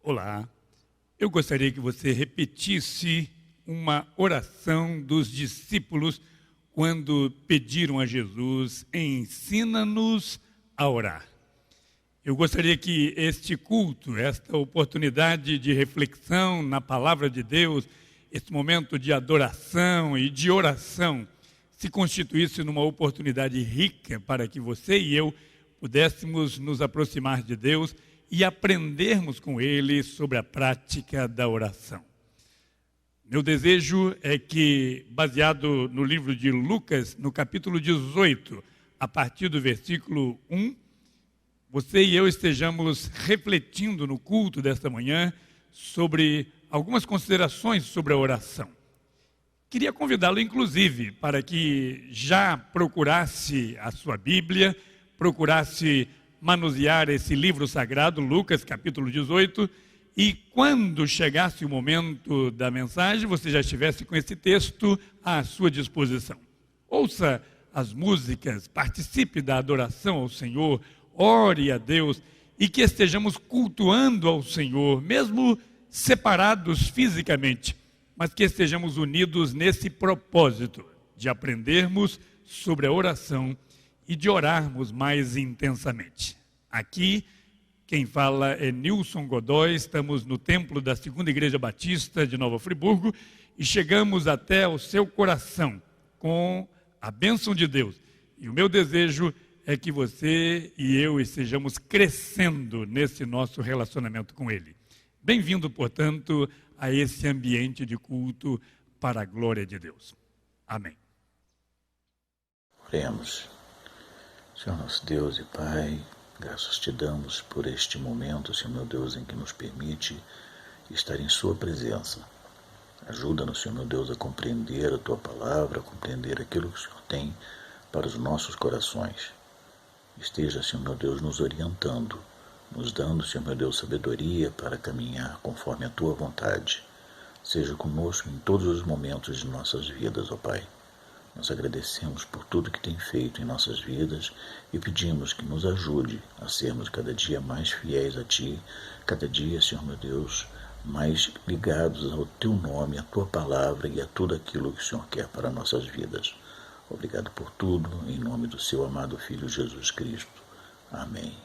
Olá, eu gostaria que você repetisse uma oração dos discípulos quando pediram a Jesus: ensina-nos a orar. Eu gostaria que este culto, esta oportunidade de reflexão na palavra de Deus, esse momento de adoração e de oração, se constituísse numa oportunidade rica para que você e eu pudéssemos nos aproximar de Deus e aprendermos com Ele sobre a prática da oração. Meu desejo é que, baseado no livro de Lucas, no capítulo 18, a partir do versículo 1, você e eu estejamos refletindo no culto desta manhã sobre algumas considerações sobre a oração. Queria convidá-lo, inclusive, para que já procurasse a sua Bíblia, procurasse manusear esse livro sagrado, Lucas, capítulo 18, e quando chegasse o momento da mensagem, você já estivesse com esse texto à sua disposição. Ouça as músicas, participe da adoração ao Senhor, ore a Deus e que estejamos cultuando ao Senhor, mesmo separados fisicamente, mas que estejamos unidos nesse propósito de aprendermos sobre a oração e de orarmos mais intensamente. Aqui, quem fala é Nilson Godoy, estamos no templo da Segunda Igreja Batista de Nova Friburgo e chegamos até o seu coração com a bênção de Deus. E o meu desejo é que você e eu estejamos crescendo nesse nosso relacionamento com Ele. Bem-vindo, portanto, a esse ambiente de culto para a glória de Deus. Amém. Oremos. Senhor nosso Deus e Pai, graças te damos por este momento, Senhor meu Deus, em que nos permite estar em Sua presença. Ajuda-nos, Senhor meu Deus, a compreender a Tua palavra, a compreender aquilo que o Senhor tem para os nossos corações. Esteja, Senhor meu Deus, nos orientando, nos dando, Senhor meu Deus, sabedoria para caminhar conforme a Tua vontade. Seja conosco em todos os momentos de nossas vidas, ó Pai. Nós agradecemos por tudo que tem feito em nossas vidas e pedimos que nos ajude a sermos cada dia mais fiéis a Ti, cada dia, Senhor meu Deus, mais ligados ao Teu nome, à Tua palavra e a tudo aquilo que o Senhor quer para nossas vidas. Obrigado por tudo, em nome do Seu amado Filho Jesus Cristo. Amém.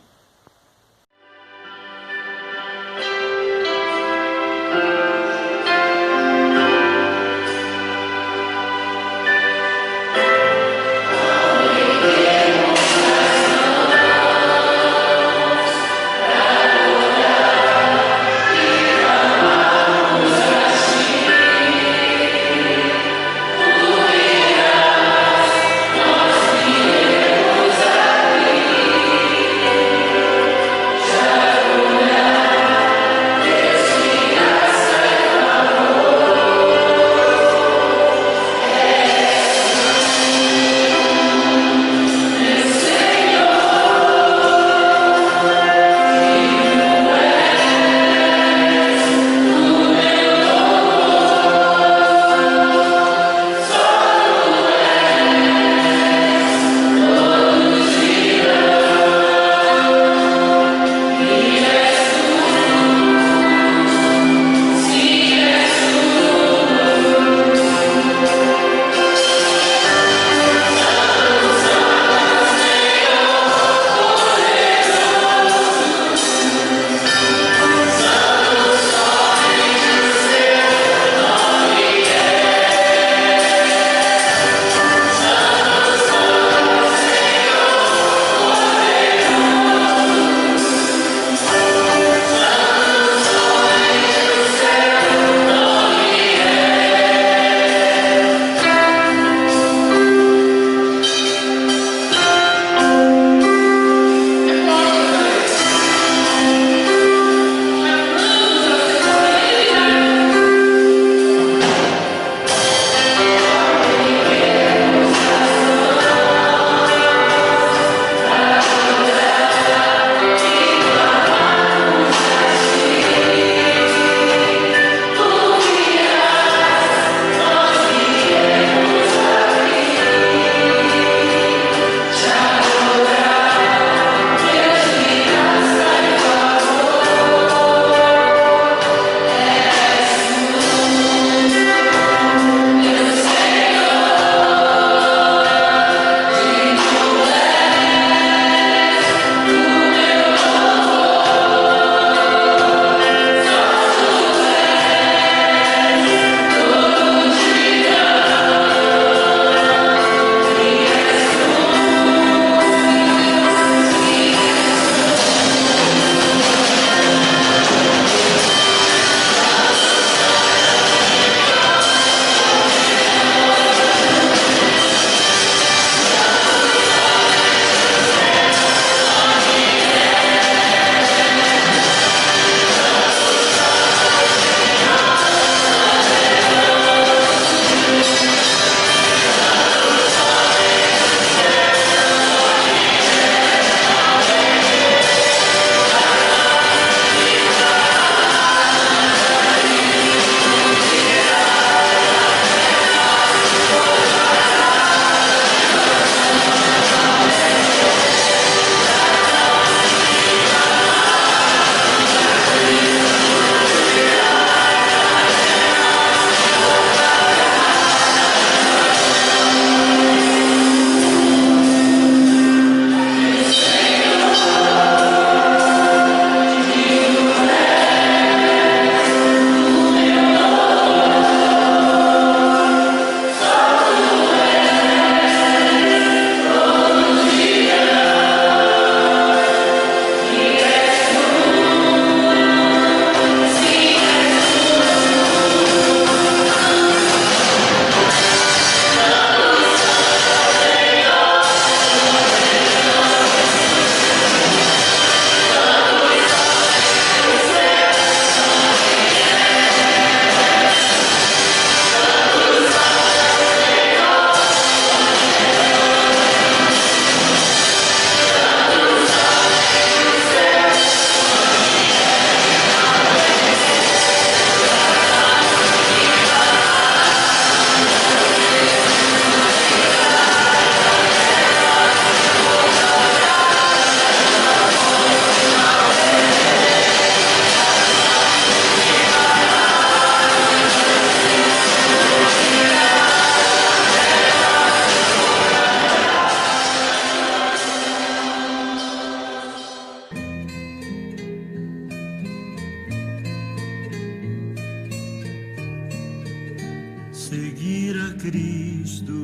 Cristo,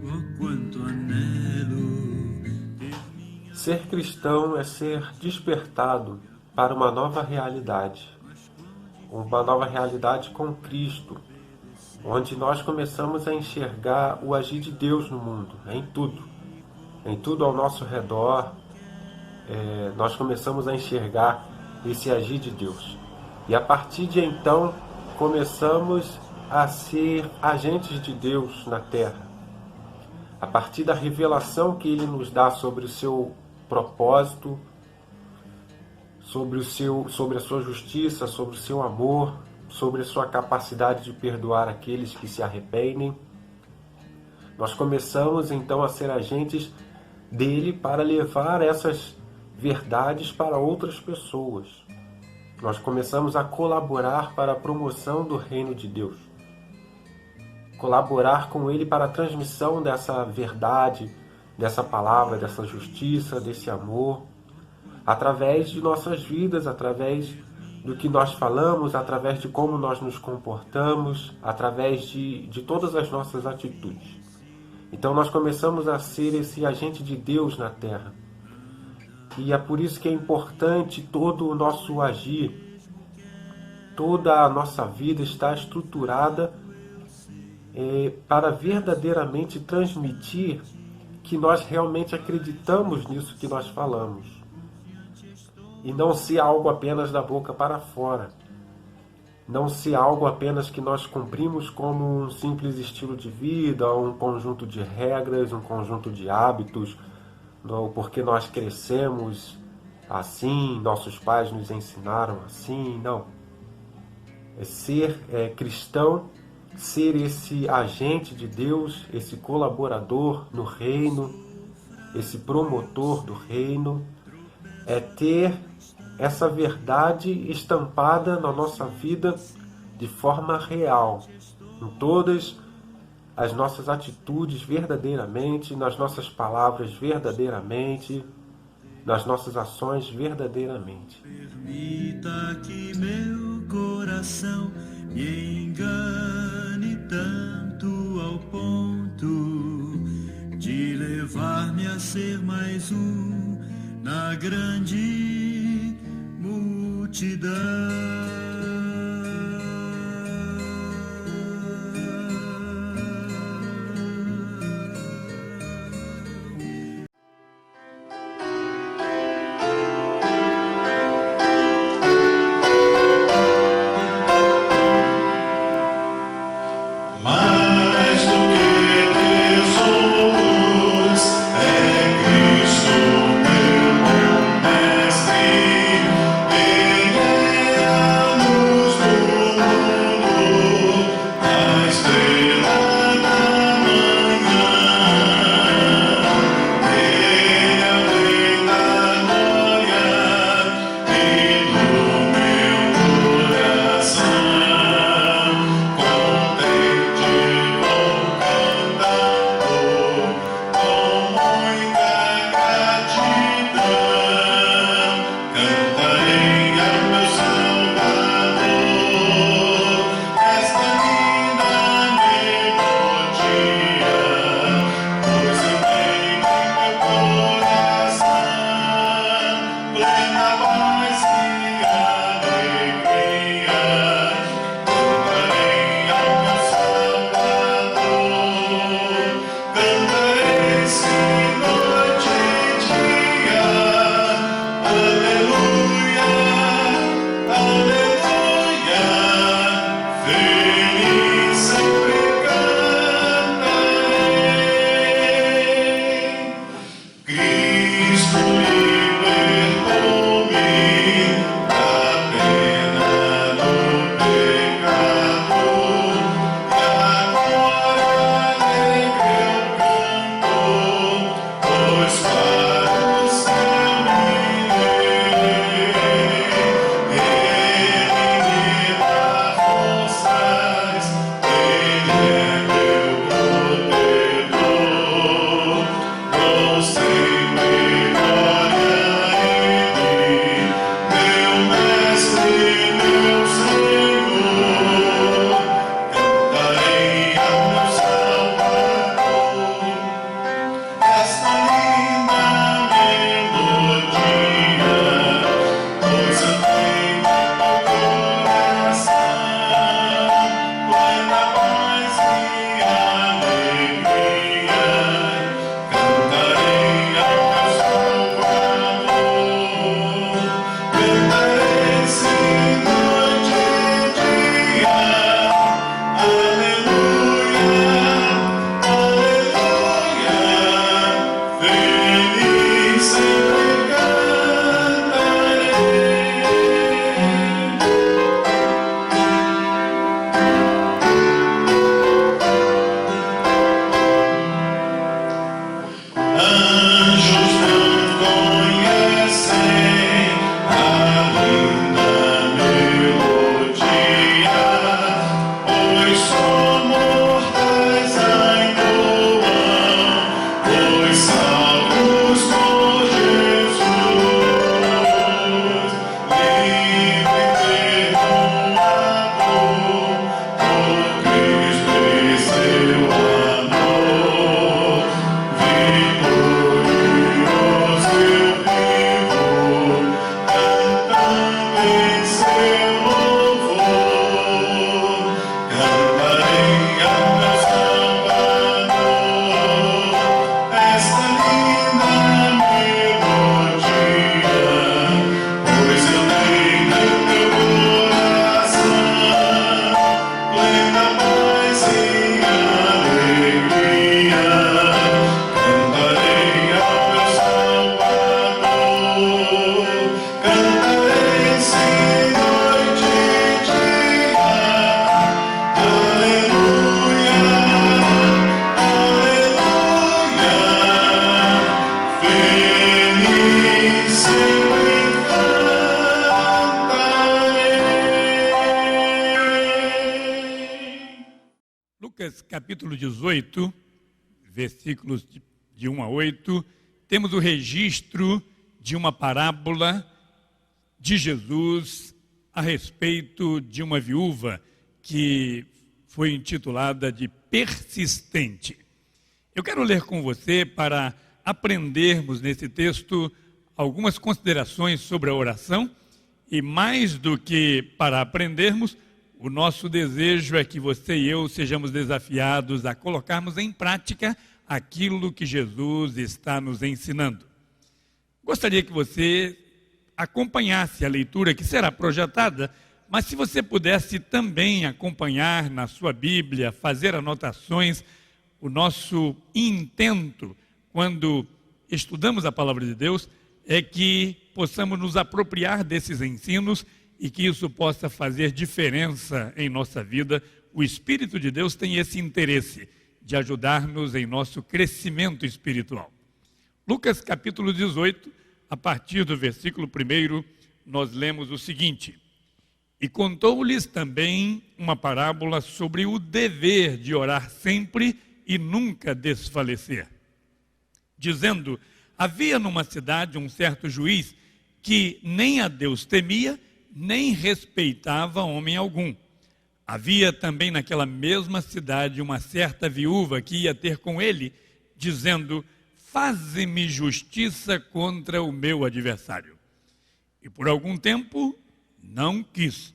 oh quanto anelo. Ser cristão é ser despertado para uma nova realidade com Cristo, onde nós começamos a enxergar o agir de Deus no mundo, em tudo ao nosso redor. Nós começamos a enxergar esse agir de Deus. E a partir de então, começamos a ser agentes de Deus na Terra. A partir da revelação que Ele nos dá sobre o seu propósito, sobre a sua justiça, sobre o seu amor, sobre a sua capacidade de perdoar aqueles que se arrependem. Nós começamos então a ser agentes dele para levar essas verdades para outras pessoas. Nós começamos a colaborar para a promoção do reino de Deus. Colaborar com ele para a transmissão dessa verdade, dessa palavra, dessa justiça, desse amor, através de nossas vidas, através do que nós falamos, através de como nós nos comportamos, através de todas as nossas atitudes. Então nós começamos a ser esse agente de Deus na Terra. E é por isso que é importante todo o nosso agir, toda a nossa vida está estruturada para verdadeiramente transmitir que nós realmente acreditamos nisso que nós falamos. E não ser algo apenas da boca para fora. Não ser algo apenas que nós cumprimos como um simples estilo de vida, um conjunto de regras, um conjunto de hábitos, não, porque nós crescemos assim, nossos pais nos ensinaram assim, não. Ser cristão, ser esse agente de Deus, esse colaborador no reino, esse promotor do reino, é ter essa verdade estampada na nossa vida de forma real, em todas as nossas atitudes verdadeiramente, nas nossas palavras verdadeiramente, nas nossas ações verdadeiramente. Permita que meu coração me engane tanto ao ponto de levar-me a ser mais um na grande multidão. Cristo, meu bom mestre, Ele Lucas capítulo 18, versículos de 1 a 8, temos o registro de uma parábola de Jesus a respeito de uma viúva que foi intitulada de persistente. Eu quero ler com você para aprendermos nesse texto algumas considerações sobre a oração e, mais do que para aprendermos, o nosso desejo é que você e eu sejamos desafiados a colocarmos em prática aquilo que Jesus está nos ensinando. Gostaria que você acompanhasse a leitura que será projetada, mas se você pudesse também acompanhar na sua Bíblia, fazer anotações, o nosso intento quando estudamos a palavra de Deus é que possamos nos apropriar desses ensinos e que isso possa fazer diferença em nossa vida. O Espírito de Deus tem esse interesse de ajudar-nos em nosso crescimento espiritual. Lucas capítulo 18, a partir do versículo 1, nós lemos o seguinte: E contou-lhes também uma parábola sobre o dever de orar sempre e nunca desfalecer, dizendo: havia numa cidade um certo juiz que nem a Deus temia, nem respeitava homem algum. Havia também naquela mesma cidade uma certa viúva que ia ter com ele, dizendo: faze-me justiça contra o meu adversário. E por algum tempo não quis.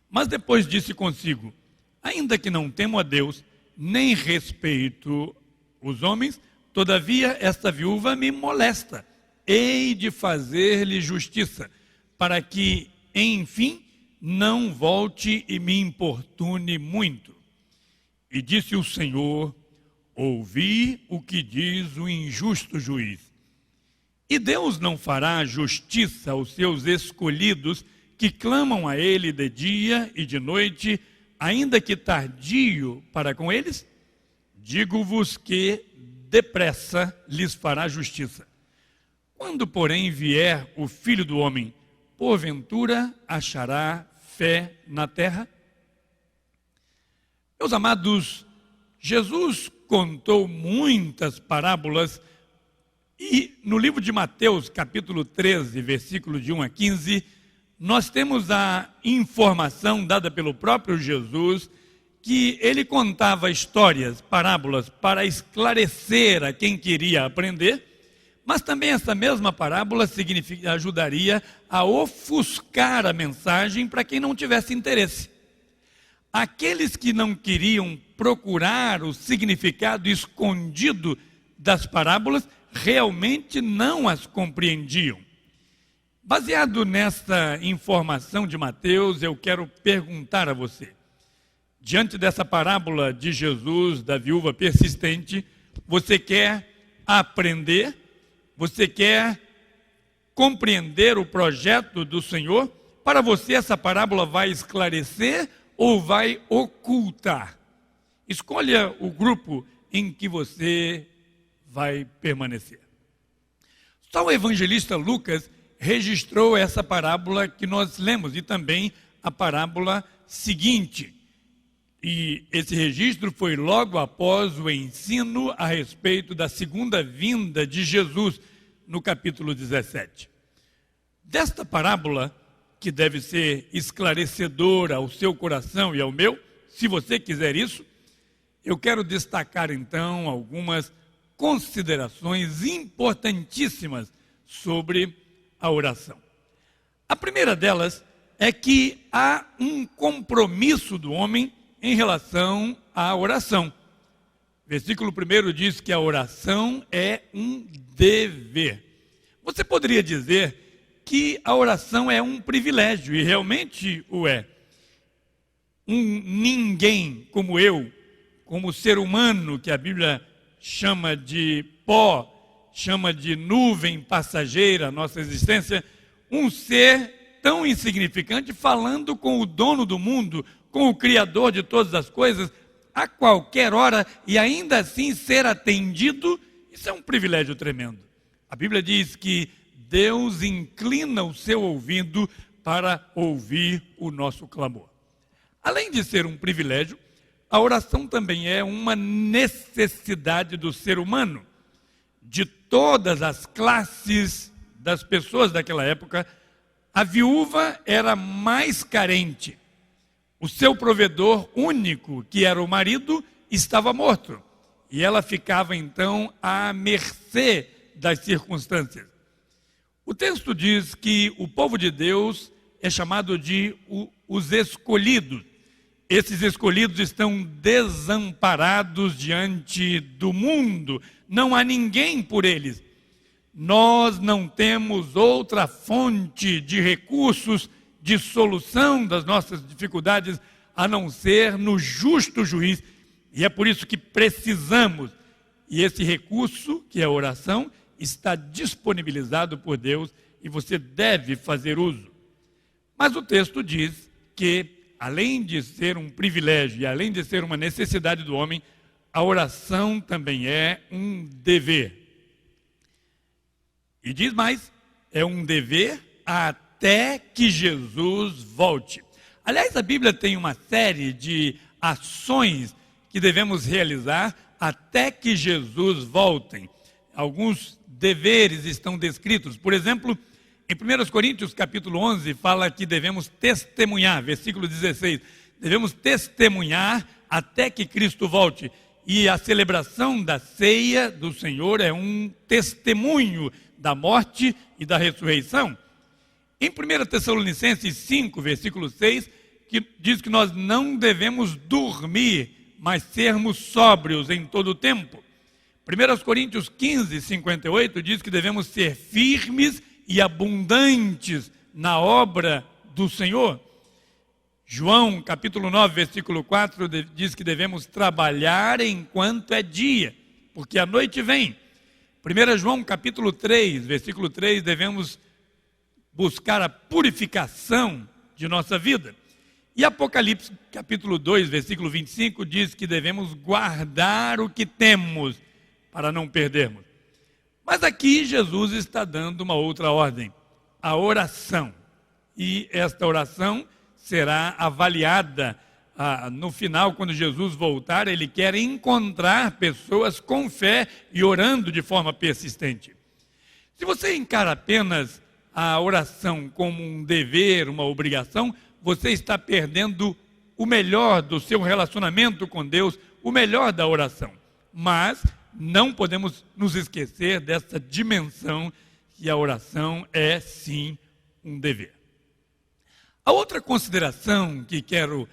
Mas depois disse consigo: ainda que não temo a Deus, nem respeito os homens, todavia esta viúva me molesta. Hei de fazer-lhe justiça, para que, enfim, não volte e me importune muito. E disse o Senhor: ouvi o que diz o injusto juiz. E Deus não fará justiça aos seus escolhidos, que clamam a ele de dia e de noite, ainda que tardio para com eles? Digo-vos que depressa lhes fará justiça. Quando, porém, vier o Filho do Homem, porventura achará fé na terra? Meus amados, Jesus contou muitas parábolas e no livro de Mateus, capítulo 13, versículo de 1 a 15, nós temos a informação dada pelo próprio Jesus que ele contava histórias, parábolas, para esclarecer a quem queria aprender, mas também essa mesma parábola ajudaria a ofuscar a mensagem para quem não tivesse interesse. Aqueles que não queriam procurar o significado escondido das parábolas, realmente não as compreendiam. Baseado nessa informação de Mateus, eu quero perguntar a você: diante dessa parábola de Jesus, da viúva persistente, você quer aprender? Você quer compreender o projeto do Senhor? Para você, essa parábola vai esclarecer ou vai ocultar? Escolha o grupo em que você vai permanecer. Só o evangelista Lucas registrou essa parábola que nós lemos e também a parábola seguinte. E esse registro foi logo após o ensino a respeito da segunda vinda de Jesus, no capítulo 17. Desta parábola, que deve ser esclarecedora ao seu coração e ao meu, se você quiser isso, eu quero destacar então algumas considerações importantíssimas sobre a oração. A primeira delas é que há um compromisso do homem em relação à oração. Versículo 1 diz que a oração é um dever. Você poderia dizer que a oração é um privilégio, e realmente o é. Um ninguém como eu, como ser humano que a Bíblia chama de pó, chama de nuvem passageira, nossa existência, um ser tão insignificante falando com o dono do mundo, com o Criador de todas as coisas, a qualquer hora, e ainda assim ser atendido, isso é um privilégio tremendo. A Bíblia diz que Deus inclina o seu ouvido para ouvir o nosso clamor. Além de ser um privilégio, a oração também é uma necessidade do ser humano, de todas as classes das pessoas daquela época. A viúva era mais carente. O seu provedor único, que era o marido, estava morto. E ela ficava então à mercê das circunstâncias. O texto diz que o povo de Deus é chamado de os escolhidos. Esses escolhidos estão desamparados diante do mundo. Não há ninguém por eles. Nós não temos outra fonte de recursos, de solução das nossas dificuldades, a não ser no justo juiz. E é por isso que precisamos. E esse recurso, que é a oração, está disponibilizado por Deus e você deve fazer uso. Mas o texto diz que, além de ser um privilégio e além de ser uma necessidade do homem, a oração também é um dever. E diz mais, é um dever até que Jesus volte. Aliás, a Bíblia tem uma série de ações que devemos realizar até que Jesus volte. Alguns deveres estão descritos. Por exemplo, em 1 Coríntios capítulo 11, fala que devemos testemunhar, versículo 16. Devemos testemunhar até que Cristo volte. E a celebração da ceia do Senhor é um testemunho da morte e da ressurreição. Em 1 Tessalonicenses 5, versículo 6, que diz que nós não devemos dormir, mas sermos sóbrios em todo o tempo. 1 Coríntios 15, 58 diz que devemos ser firmes e abundantes na obra do Senhor. João, capítulo 9, versículo 4, diz que devemos trabalhar enquanto é dia, porque a noite vem. 1 João, capítulo 3, versículo 3, devemos buscar a purificação de nossa vida. E Apocalipse, capítulo 2, versículo 25, diz que devemos guardar o que temos para não perdermos. Mas aqui Jesus está dando uma outra ordem, a oração. E esta oração será avaliada no final, quando Jesus voltar. Ele quer encontrar pessoas com fé e orando de forma persistente. Se você encara apenas a oração como um dever, uma obrigação, você está perdendo o melhor do seu relacionamento com Deus, o melhor da oração. Mas não podemos nos esquecer dessa dimensão que a oração é sim um dever. A outra consideração que quero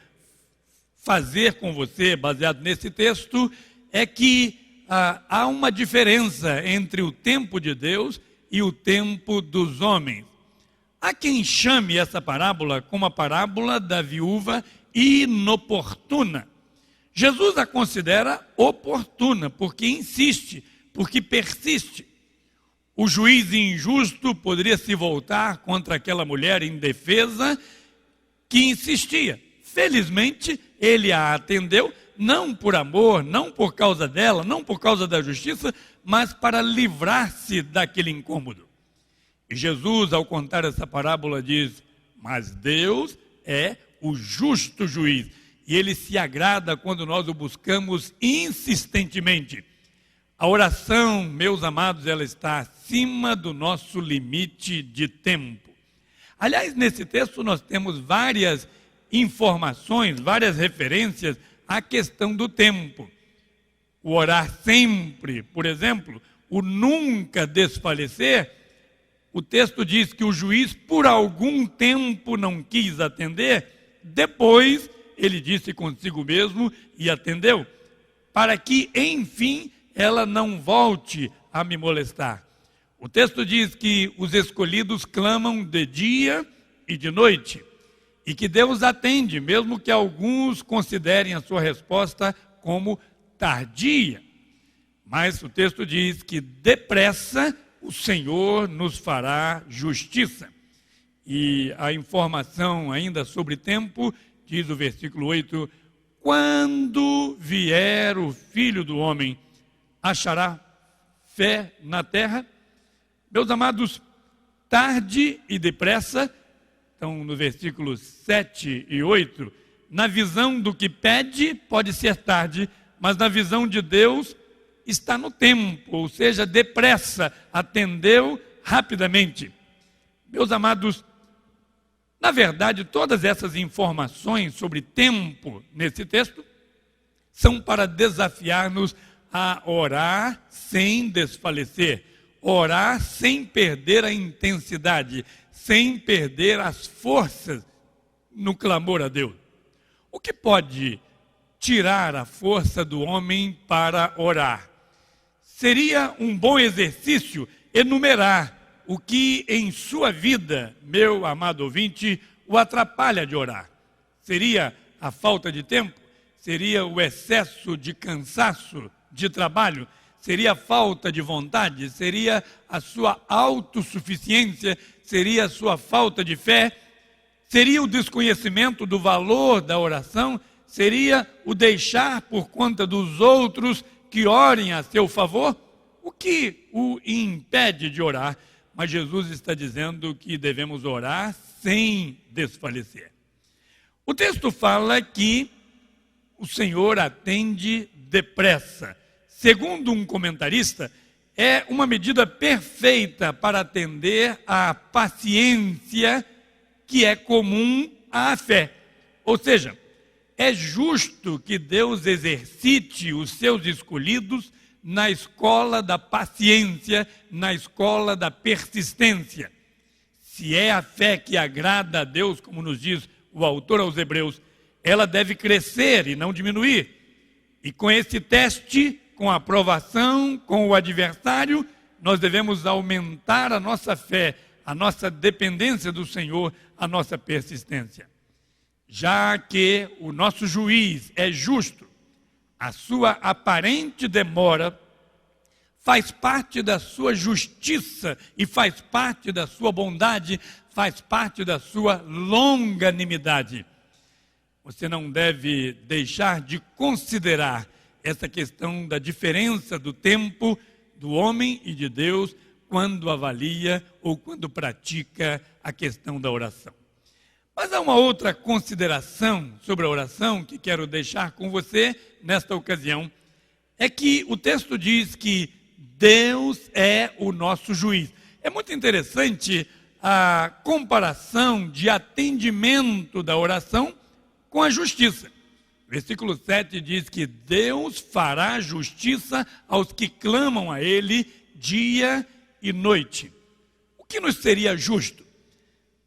fazer com você, baseado nesse texto, é que há uma diferença entre o tempo de Deus e o tempo dos homens. Há quem chame essa parábola como a parábola da viúva inoportuna. Jesus a considera oportuna, porque insiste, porque persiste. O juiz injusto poderia se voltar contra aquela mulher indefesa que insistia. Felizmente, ele a atendeu, não por amor, não por causa dela, não por causa da justiça, mas para livrar-se daquele incômodo. E Jesus, ao contar essa parábola, diz: mas Deus é o justo juiz, e Ele se agrada quando nós o buscamos insistentemente. A oração, meus amados, ela está acima do nosso limite de tempo. Aliás, nesse texto nós temos várias informações, várias referências à questão do tempo. O orar sempre, por exemplo, o nunca desfalecer. O texto diz que o juiz por algum tempo não quis atender, depois ele disse consigo mesmo e atendeu, para que, enfim, ela não volte a me molestar. O texto diz que os escolhidos clamam de dia e de noite, e que Deus atende, mesmo que alguns considerem a sua resposta como tardia. Mas o texto diz que depressa o Senhor nos fará justiça. E a informação ainda sobre tempo, diz o versículo 8, quando vier o Filho do Homem, achará fé na terra? Meus amados, tarde e depressa, então no versículos 7 e 8, Na visão do que pede, pode ser tarde, mas na visão de Deus, está no tempo, ou seja, depressa, atendeu rapidamente. Meus amados, na verdade, todas essas informações sobre tempo nesse texto são para desafiar-nos a orar sem desfalecer, orar sem perder a intensidade, sem perder as forças no clamor a Deus. O que pode tirar a força do homem para orar? Seria um bom exercício enumerar o que em sua vida, meu amado ouvinte, o atrapalha de orar. Seria a falta de tempo? Seria o excesso de cansaço de trabalho? Seria a falta de vontade? Seria a sua autossuficiência? Seria a sua falta de fé? Seria o desconhecimento do valor da oração? Seria o deixar por conta dos outros que orem a seu favor? O que o impede de orar? Mas Jesus está dizendo que devemos orar sem desfalecer. O texto fala que o Senhor atende depressa. Segundo um comentarista, é uma medida perfeita para atender à paciência que é comum à fé. Ou seja, é justo que Deus exercite os seus escolhidos na escola da paciência, na escola da persistência. Se é a fé que agrada a Deus, como nos diz o autor aos Hebreus, ela deve crescer e não diminuir. E com esse teste, com a aprovação, com o adversário, nós devemos aumentar a nossa fé, a nossa dependência do Senhor, a nossa persistência. Já que o nosso juiz é justo, a sua aparente demora faz parte da sua justiça e faz parte da sua bondade, faz parte da sua longanimidade. Você não deve deixar de considerar essa questão da diferença do tempo do homem e de Deus quando avalia ou quando pratica a questão da oração. Mas há uma outra consideração sobre a oração que quero deixar com você nesta ocasião, é que o texto diz que Deus é o nosso juiz. É muito interessante a comparação de atendimento da oração com a justiça. Versículo 7 diz que Deus fará justiça aos que clamam a Ele dia e noite. O que nos seria justo?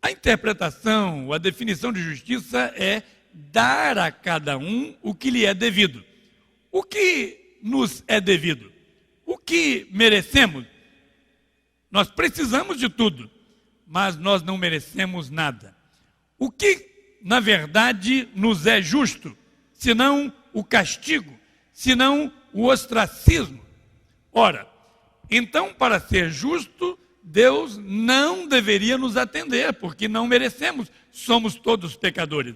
A interpretação, a definição de justiça é dar a cada um o que lhe é devido. O que nos é devido? O que merecemos? Nós precisamos de tudo, mas nós não merecemos nada. O que, na verdade, nos é justo, senão o castigo, senão o ostracismo? Ora, então, para ser justo, Deus não deveria nos atender, porque não merecemos, somos todos pecadores.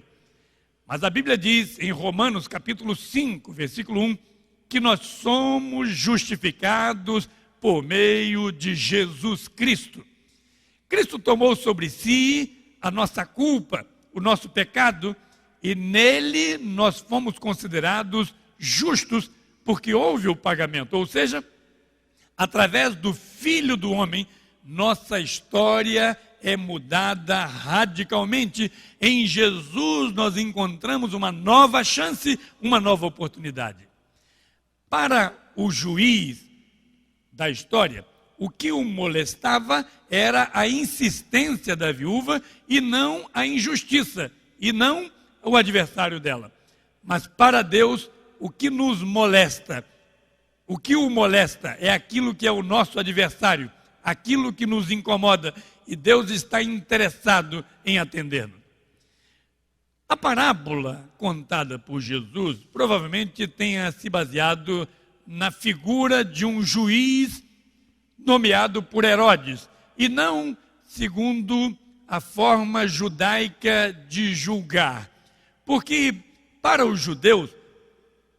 Mas a Bíblia diz em Romanos capítulo 5, versículo 1, que nós somos justificados por meio de Jesus Cristo. Cristo tomou sobre si a nossa culpa, o nosso pecado, e nele nós fomos considerados justos, porque houve o pagamento. Ou seja, através do Filho do Homem, nossa história é mudada radicalmente. Em Jesus nós encontramos uma nova chance, uma nova oportunidade. Para o juiz da história, o que o molestava era a insistência da viúva e não a injustiça, e não o adversário dela. Mas para Deus, o que nos molesta, o que o molesta é aquilo que é o nosso adversário, aquilo que nos incomoda, e Deus está interessado em atender-nos. A parábola contada por Jesus provavelmente tenha se baseado na figura de um juiz nomeado por Herodes, e não segundo a forma judaica de julgar. Porque para os judeus,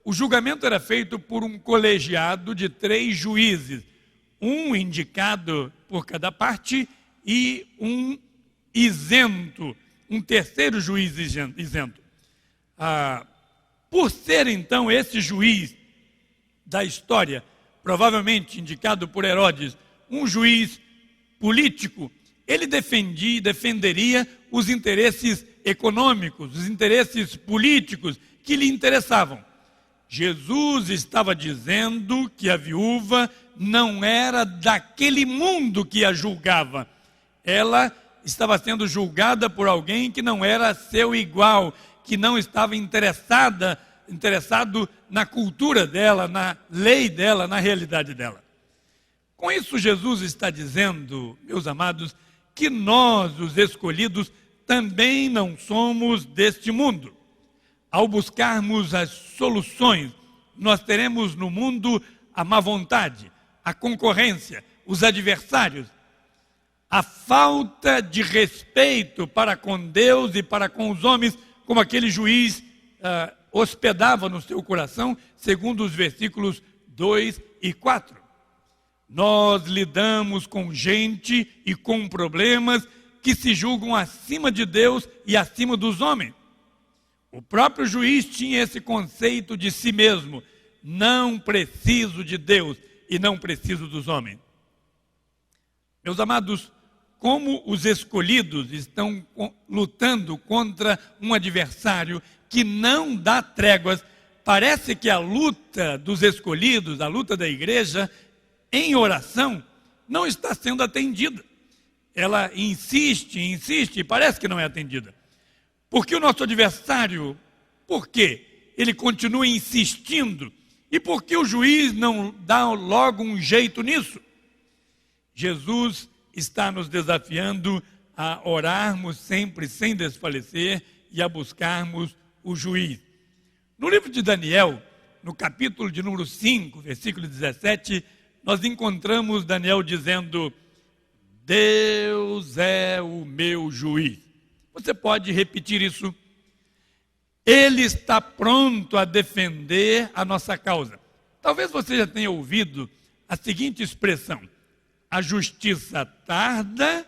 o julgamento era feito por um colegiado de 3 juízes, um indicado por cada parte e um isento, um terceiro juiz isento. por ser então esse juiz da história, provavelmente indicado por Herodes, um juiz político, ele defenderia os interesses econômicos, os interesses políticos que lhe interessavam. Jesus estava dizendo que a viúva não era daquele mundo que a julgava. Ela estava sendo julgada por alguém que não era seu igual, que não estava interessado na cultura dela, na lei dela, na realidade dela. Com isso, Jesus está dizendo, meus amados, que nós, os escolhidos, também não somos deste mundo. Ao buscarmos as soluções, nós teremos no mundo a má vontade, a concorrência, os adversários, a falta de respeito para com Deus e para com os homens, como aquele juiz hospedava no seu coração, segundo os versículos 2 e 4. Nós lidamos com gente e com problemas que se julgam acima de Deus e acima dos homens. O próprio juiz tinha esse conceito de si mesmo: não preciso de Deus e não preciso dos homens. Meus amados, como os escolhidos estão lutando contra um adversário que não dá tréguas, parece que a luta dos escolhidos, a luta da igreja, em oração, não está sendo atendida. Ela insiste e parece que não é atendida. Porque o nosso adversário, por quê? Ele continua insistindo. E por que o juiz não dá logo um jeito nisso? Jesus está nos desafiando a orarmos sempre sem desfalecer e a buscarmos o juiz. No livro de Daniel, no capítulo de número 5, versículo 17, nós encontramos Daniel dizendo: Deus é o meu juiz. Você pode repetir isso? Ele está pronto a defender a nossa causa. Talvez você já tenha ouvido a seguinte expressão: a justiça tarda,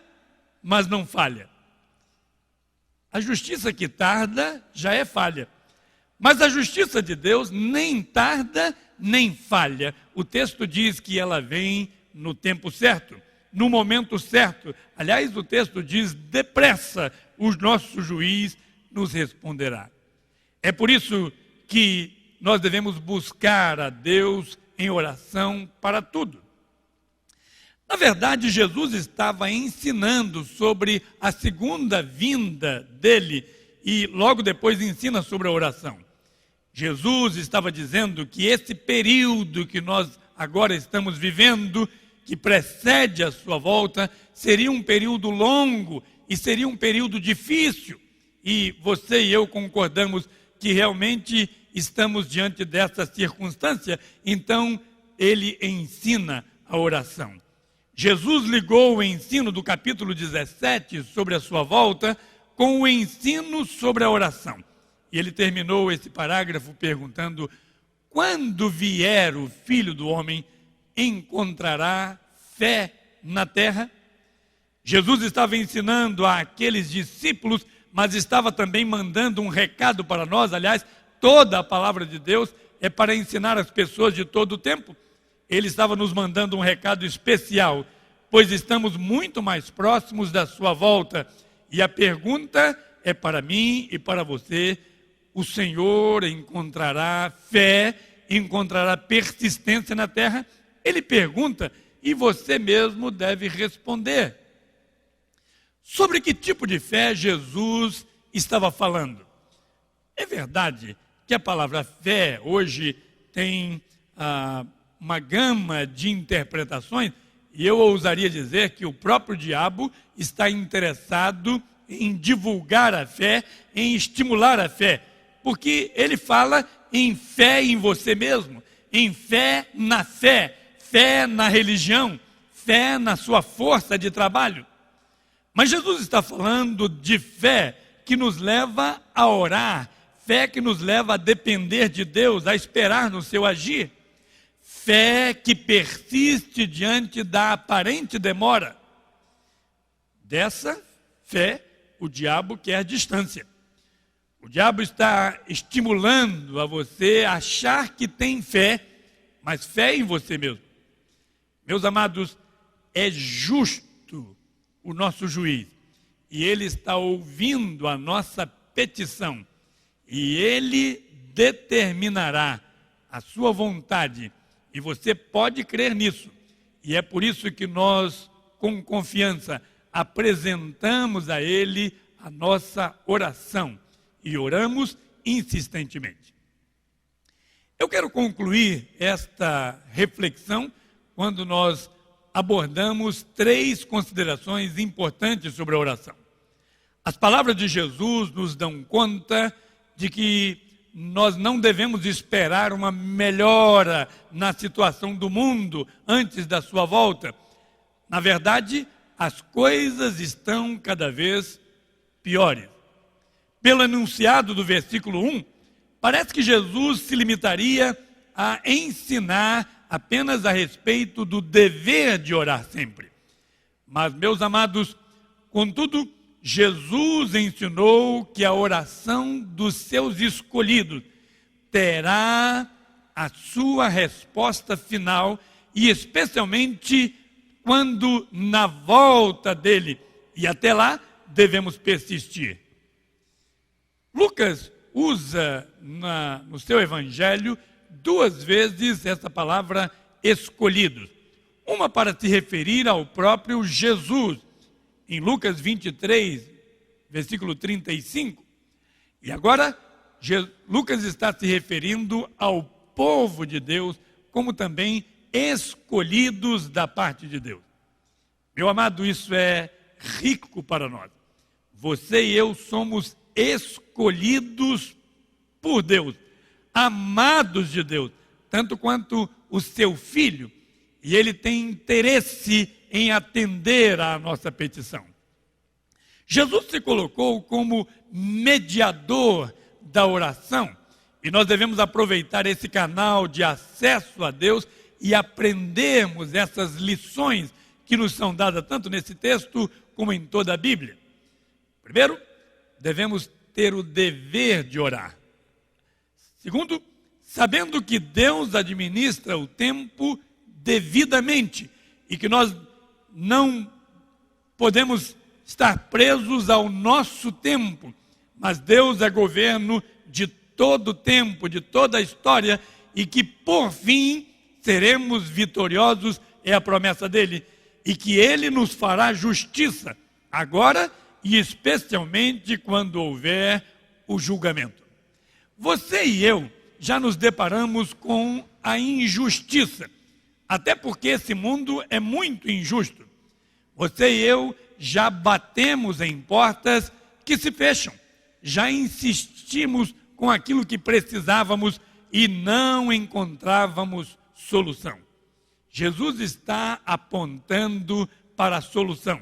mas não falha. A justiça que tarda já é falha. Mas a justiça de Deus nem tarda, nem falha. O texto diz que ela vem no tempo certo, no momento certo. Aliás, o texto diz: depressa o nosso juiz nos responderá. É por isso que nós devemos buscar a Deus em oração para tudo. Na verdade, Jesus estava ensinando sobre a segunda vinda dele e logo depois ensina sobre a oração. Jesus estava dizendo que esse período que nós agora estamos vivendo, que precede a sua volta, seria um período longo e seria um período difícil. E você e eu concordamos que realmente estamos diante dessa circunstância. Então, ele ensina a oração. Jesus ligou o ensino do capítulo 17 sobre a sua volta com o ensino sobre a oração. E ele terminou esse parágrafo perguntando: quando vier o Filho do Homem, encontrará fé na terra? Jesus estava ensinando àqueles discípulos, mas estava também mandando um recado para nós. Aliás, toda a palavra de Deus é para ensinar as pessoas de todo o tempo. Ele estava nos mandando um recado especial, pois estamos muito mais próximos da sua volta. E a pergunta é para mim e para você: o Senhor encontrará fé, encontrará persistência na terra? Ele pergunta e você mesmo deve responder. Sobre que tipo de fé Jesus estava falando? É verdade que a palavra fé hoje tem uma gama de interpretações, e eu ousaria dizer que o próprio diabo está interessado em divulgar a fé, em estimular a fé, porque ele fala em fé em você mesmo, em fé, fé na religião, fé na sua força de trabalho. Mas Jesus está falando de fé que nos leva a orar, fé que nos leva a depender de Deus, a esperar no seu agir. Fé que persiste diante da aparente demora. Dessa fé, o diabo quer distância. O O diabo está estimulando a você a achar que tem fé, mas fé em você mesmo. Meus amados, é justo o nosso juiz, e ele está ouvindo a nossa petição, e ele determinará a sua vontade, e você pode crer nisso. E é por isso que nós, com confiança, apresentamos a ele a nossa oração e oramos insistentemente. Eu quero concluir esta reflexão quando nós abordamos 3 considerações importantes sobre a oração. As palavras de Jesus nos dão conta de que nós não devemos esperar uma melhora na situação do mundo antes da sua volta. Na verdade, as coisas estão cada vez piores. Pelo enunciado do versículo 1, parece que Jesus se limitaria a ensinar apenas a respeito do dever de orar sempre. Mas, meus amados, contudo, Jesus ensinou que a oração dos seus escolhidos terá a sua resposta final, e especialmente quando na volta dele, e até lá devemos persistir. Lucas usa no seu evangelho 2 vezes essa palavra escolhidos. Uma para se referir ao próprio Jesus, em Lucas 23, versículo 35. E agora, Lucas está se referindo ao povo de Deus, como também escolhidos da parte de Deus. Meu amado, isso é rico para nós. Você e eu somos escolhidos por Deus, amados de Deus, tanto quanto o seu filho, e ele tem interesse em atender à nossa petição. Jesus se colocou como mediador da oração, e nós devemos aproveitar esse canal de acesso a Deus e aprendermos essas lições que nos são dadas tanto nesse texto como em toda a Bíblia. Primeiro, devemos ter o dever de orar. Segundo, sabendo que Deus administra o tempo devidamente e que nós não podemos estar presos ao nosso tempo, mas Deus é governo de todo o tempo, de toda a história, e que por fim seremos vitoriosos, é a promessa dele, e que ele nos fará justiça agora e especialmente quando houver o julgamento. Você e eu já nos deparamos com a injustiça, até porque esse mundo é muito injusto. Você e eu já batemos em portas que se fecham, já insistimos com aquilo que precisávamos e não encontrávamos solução. Jesus está apontando para a solução.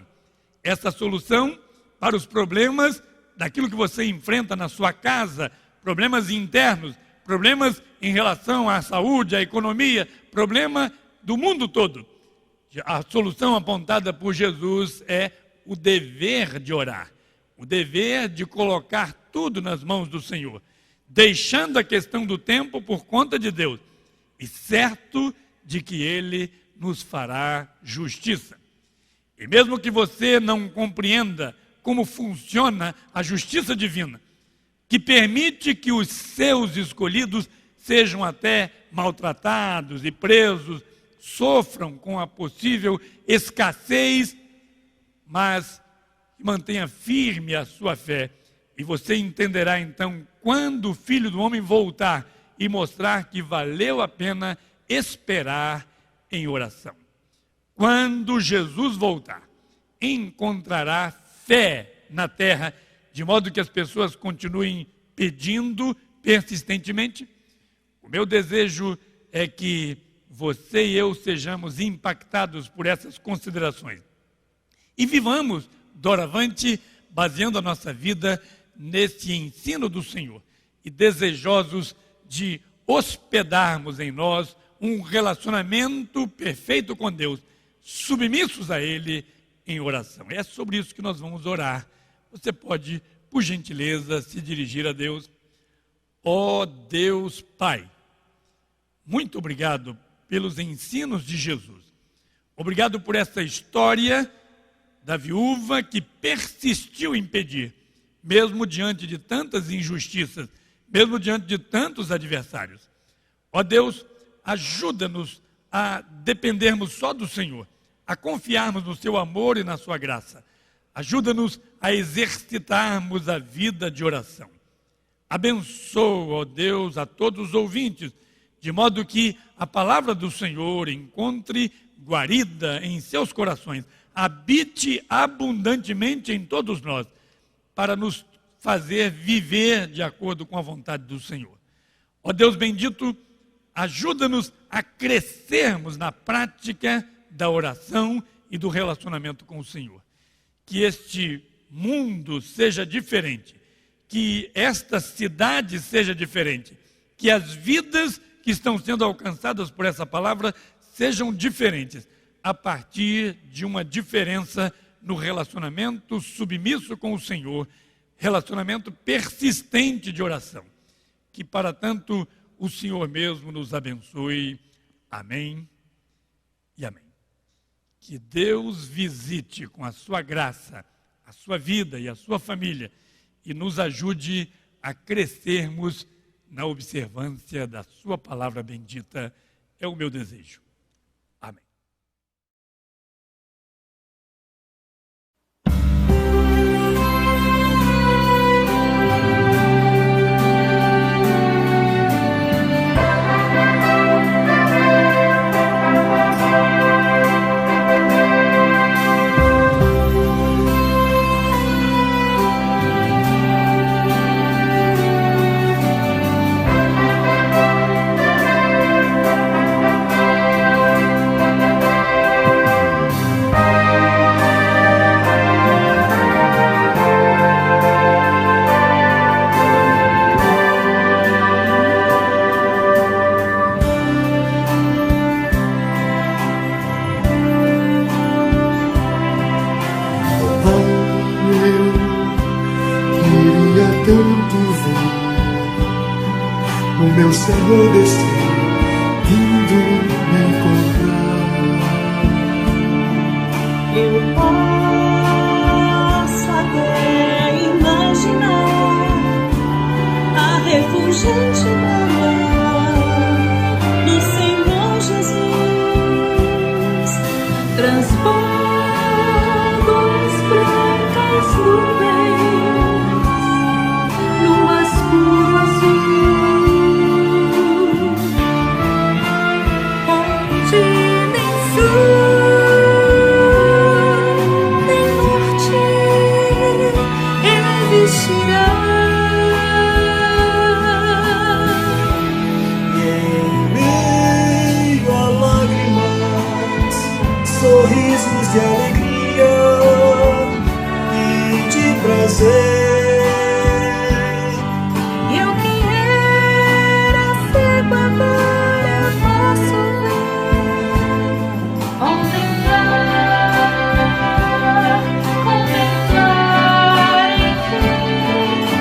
Essa solução para os problemas daquilo que você enfrenta na sua casa, problemas internos, problemas em relação à saúde, à economia, problema do mundo todo. A solução apontada por Jesus é o dever de orar, o dever de colocar tudo nas mãos do Senhor, deixando a questão do tempo por conta de Deus, e certo de que Ele nos fará justiça. E mesmo que você não compreenda como funciona a justiça divina, que permite que os seus escolhidos sejam até maltratados e presos, sofram com a possível escassez, mas mantenha firme a sua fé, e você entenderá então quando o Filho do Homem voltar e mostrar que valeu a pena esperar em oração. Quando Jesus voltar, encontrará fé na terra, de modo que as pessoas continuem pedindo persistentemente. O meu desejo é que você e eu sejamos impactados por essas considerações e vivamos doravante, baseando a nossa vida nesse ensino do Senhor e desejosos de hospedarmos em nós um relacionamento perfeito com Deus, submissos a Ele em oração. É sobre isso que nós vamos orar. Você pode por gentileza, se dirigir a Deus. Ó Deus Pai, muito obrigado pelos ensinos de Jesus. Obrigado por essa história da viúva que persistiu em pedir, mesmo diante de tantas injustiças, mesmo diante de tantos adversários. Ó Deus, ajuda-nos a dependermos só do Senhor, a confiarmos no seu amor e na sua graça. Ajuda-nos a exercitarmos a vida de oração. Abençoa, ó Deus, a todos os ouvintes, de modo que a palavra do Senhor encontre guarida em seus corações, habite abundantemente em todos nós, para nos fazer viver de acordo com a vontade do Senhor. Ó Deus bendito, ajuda-nos a crescermos na prática da oração e do relacionamento com o Senhor. Que este mundo seja diferente, que esta cidade seja diferente, que as vidas que estão sendo alcançadas por essa palavra sejam diferentes, a partir de uma diferença no relacionamento submisso com o Senhor, relacionamento persistente de oração. Que para tanto o Senhor mesmo nos abençoe. Amém e amém. Que Deus visite com a sua graça a sua vida e a sua família e nos ajude a crescermos na observância da sua palavra bendita. É o meu desejo. Amém. O meu Senhor destino vindo me encontrar. Eu posso até imaginar a refulgente glória do Senhor Jesus, transbordos brancas nuvens, luas puro azul. Sorrisos de alegria e de prazer. Eu que era cego agora posso ver, contemplar, enfim.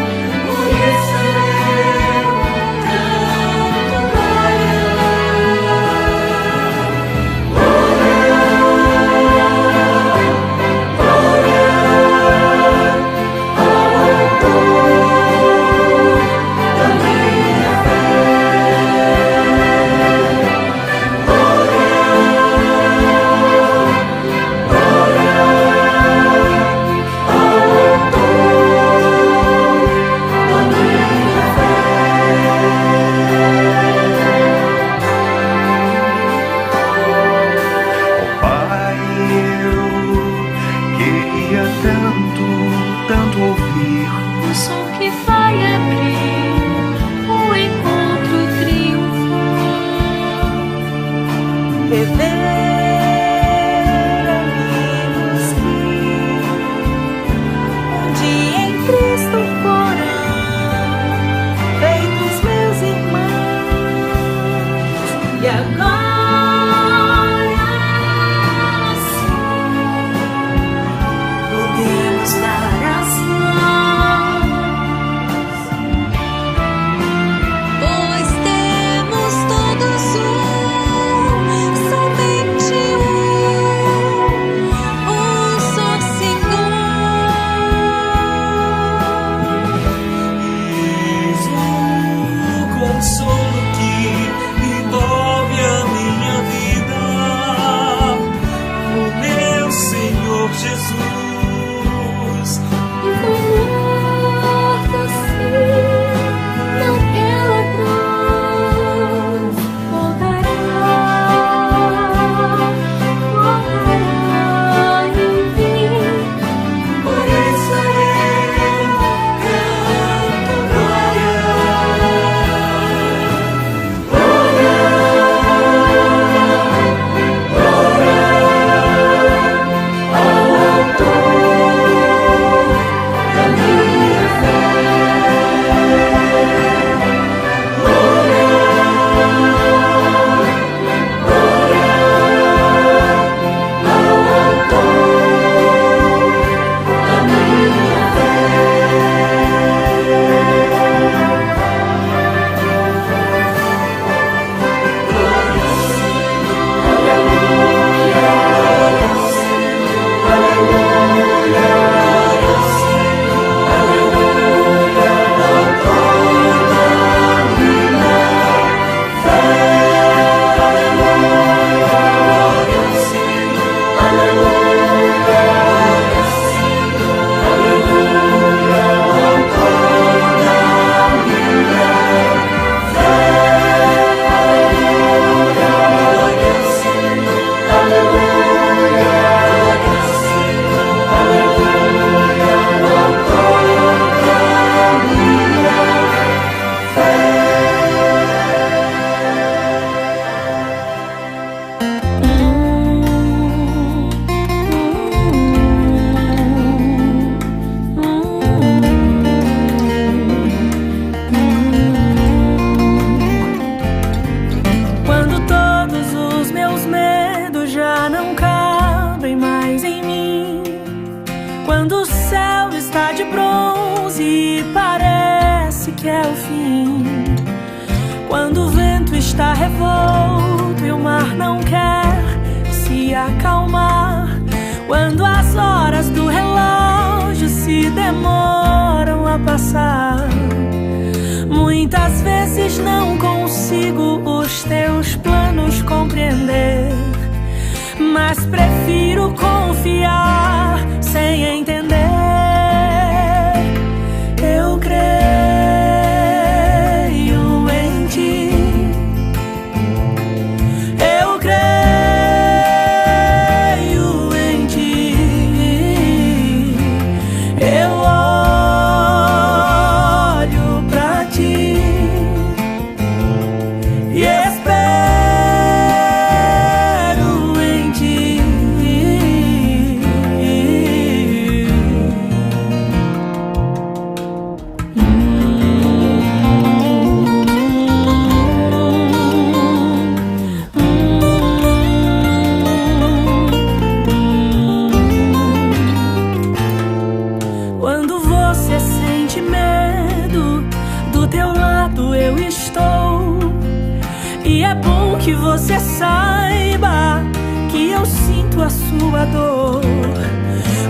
esse é o fim. Quando o vento está revolto e o mar não quer se acalmar, quando as horas do relógio se demoram a passar, muitas vezes não consigo os teus planos compreender, mas prefiro confiar sem entender. Eu creio em ti. Eu creio em ti. Eu olho pra ti e espero em ti. Quando você sente medo, do teu lado eu estou. E é bom que você saiba que eu sinto a sua dor.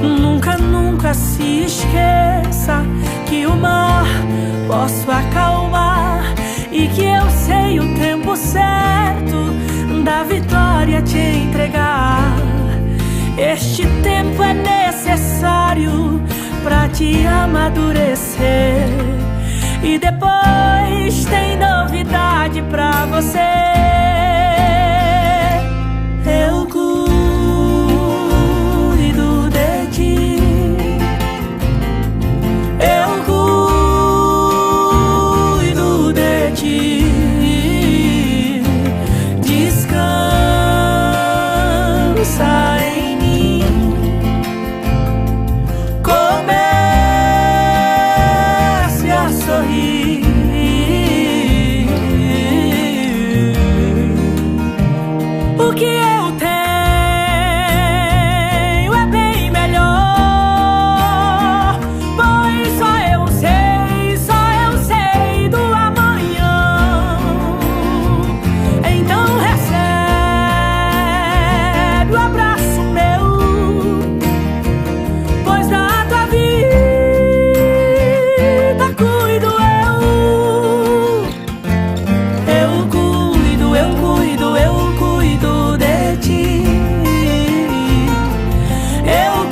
Nunca, nunca se esqueça que o mar posso acalmar e que eu sei o tempo certo da vitória te entregar. Este tempo é necessário pra te amadurecer, e depois tem novidade pra você. Eu cuido de ti. Eu cuido de ti. Descansa em mim. Comece a sorrir. O que eu tenho é bem melhor, pois só eu sei do amanhã. Então recebe o abraço meu, pois da tua vida cuido eu. Eu cuido, eu cuido, eu cuido de ti. Eu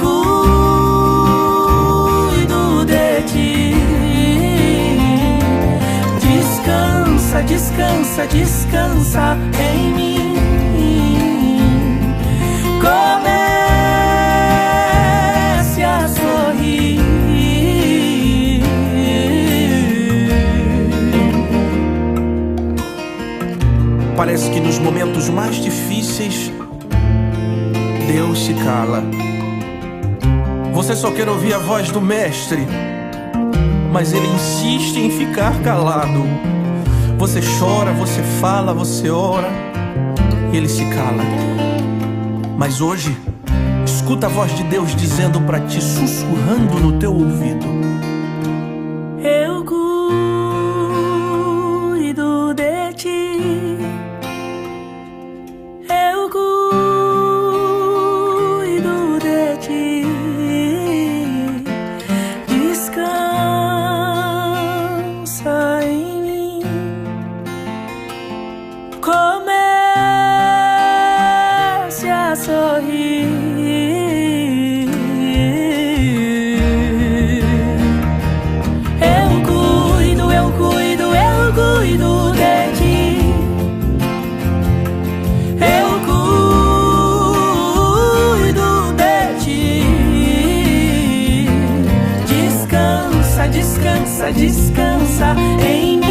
cuido de ti. Descansa, descansa, descansa em mim. Comece a sorrir. Parece que nos momentos mais difíceis, Deus se cala. Você só quer ouvir a voz do Mestre, mas Ele insiste em ficar calado. Você chora, você fala, você ora, e Ele se cala. Mas hoje, escuta a voz de Deus dizendo pra ti, sussurrando no teu ouvido: Eu cuido de ti. Eu cuido de ti. Descansa em mim. Comece a sorrir. Eu cuido, eu cuido, eu cuido de ti. Eu cuido de ti. Descansa, descansa, descansa em mim.